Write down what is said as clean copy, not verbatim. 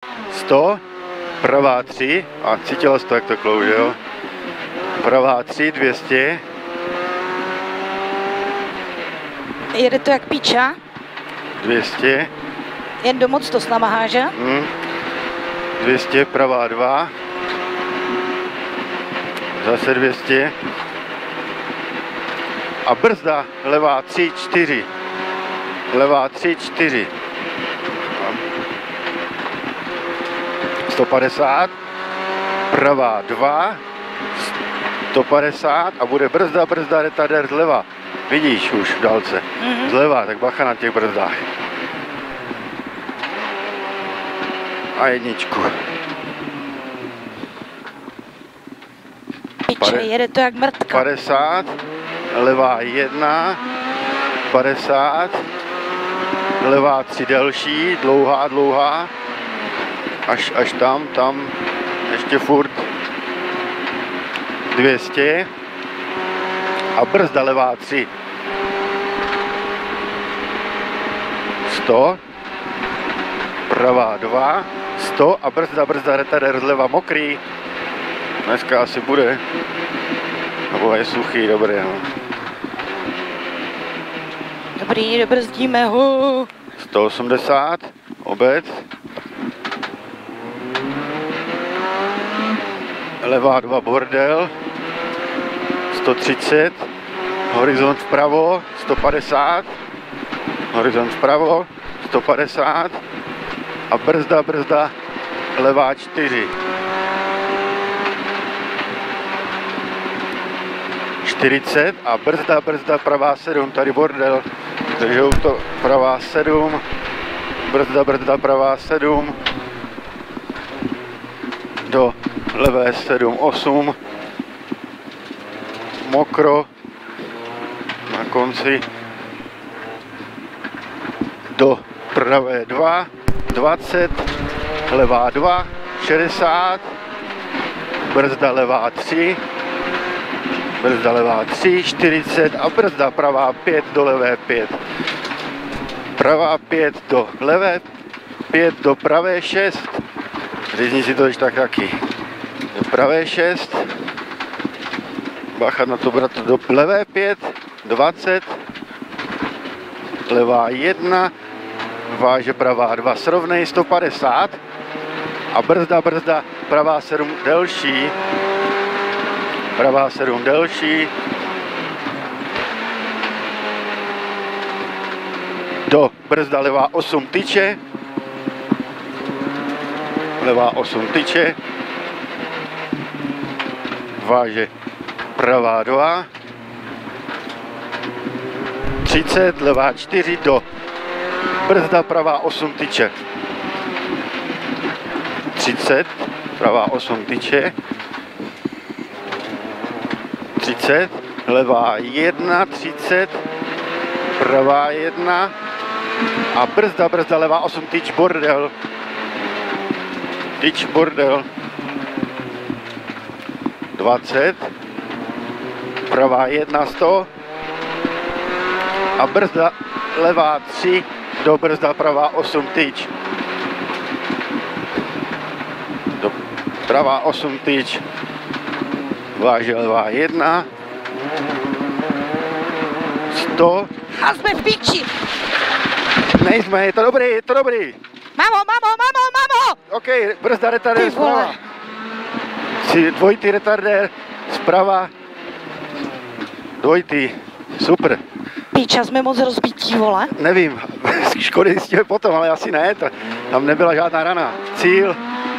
100, pravá 3, a cítila jsi to, jak to klouže, jo? Pravá 3, 200. Jede to jak píča. 200. Jen do moc to s náma háže. 200, pravá 2. Zase 200. A brzda, levá 3, 4. Levá 3, 4. 150. Pravá 2. 150 a bude brzda, retardér zleva. Vidíš už v dálce. Zleva, tak bacha na těch brzdách. A jedničku. Piče, jede to jak mrtka. 50, levá 1, 50, levá 3 delší, dlouhá, až tam, ještě furt 200 a brzda levá 3, 100, pravá 2, 100 a brzda, retardér zleva mokrý. Dneska asi bude. Nebo je suchý, dobré, no. Dobrý, dobrzdíme ho. 180, obec. Levá 2, bordel. 130, horizont vpravo, 150. Horizont vpravo, 150. A brzda, levá 4. 40 a brzda, pravá 7, tady bordel, takže to pravá 7, brzda, pravá 7, do levé 7, 8, mokro, na konci, do pravé 2, 20, levá 2, 60, brzda levá 3, brzda levá 3, 40 a brzda pravá 5 do levé 5. Pravá 5 do levé 5 do pravé 6. Řízni si to ještě taky. Do pravé 6. Bacha na to, brat, do levé 5, 20. Levá 1. Váže pravá 2 srovnej 150. A brzda, pravá 7 delší. Pravá 7 delší, do brzda levá 8 tyče, levá 8 tyče, váže pravá 2, 30, levá 4, do brzda pravá 8 tyče, 30, pravá 8 tyče, 30, levá 1, 30, pravá 1 a brzda, levá 8, tyč bordel, 20, pravá 1, 100 a brzda, levá 3, do brzda, pravá 8, tyč, do pravá 8, tyč, váže levá 1, 100. A jsme v píči. Nejsme, je to dobrý. Mamo. OK, brzda retardér zprava. Dvojitý retardér zprava. Dvojitý, super. Píča, jsme moc rozbití, vole. Nevím, škody zjistíme potom, ale asi ne, tam nebyla žádná rana. Cíl.